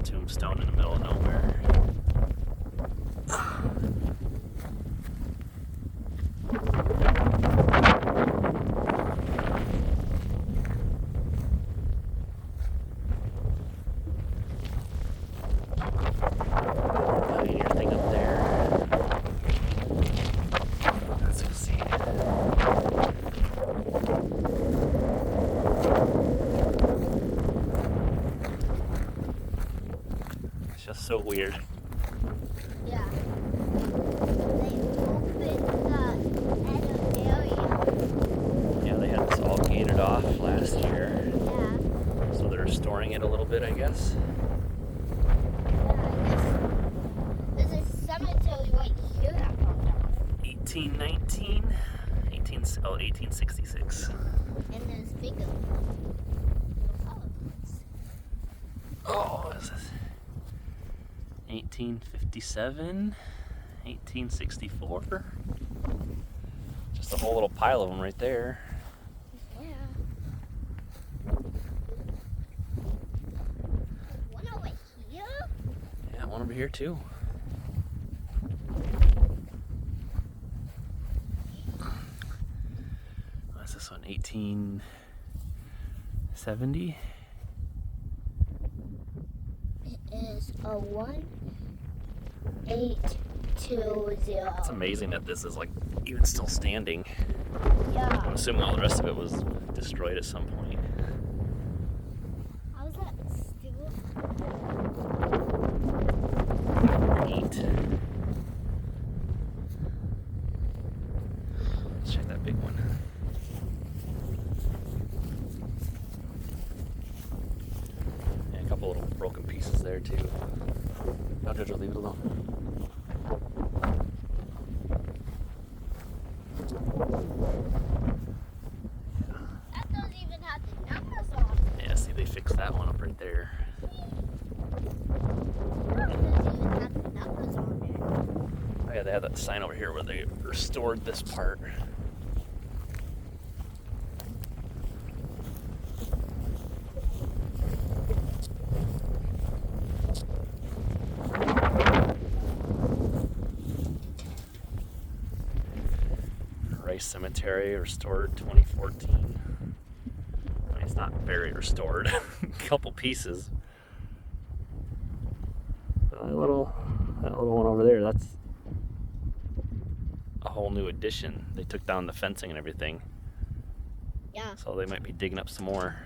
Tombstone in the middle of nowhere. Pioneer thing up there. Let's go see. It's just so weird. Yeah. They opened the area. Yeah, they had this all gated off last year, Yeah. so they're restoring it a little bit, I guess. There's a cemetery right here that popped up. 1819, 1866. And there's bigger. Oh, what is this? 1857, 1864. Just a whole little pile of them right there. Yeah. One over here? Yeah, one over here too. What's this one? 1870? It is a 1820. It's amazing that this is like even still standing. Yeah. I'm assuming all the rest of it was destroyed at some point. How's that still? Neat. Let's check that big one. Yeah, a couple little broken pieces there too. No, Jojo, leave it alone. That doesn't even have the numbers on it. Yeah, see, they fixed that one up right there. That doesn't even have the numbers on it. Oh yeah, they have that sign over here where they restored this part. Rice Cemetery restored 2014. I mean, it's not very restored. A couple pieces. That little one over there, that's a whole new addition. They took down the fencing and everything, Yeah. so they might be digging up some more.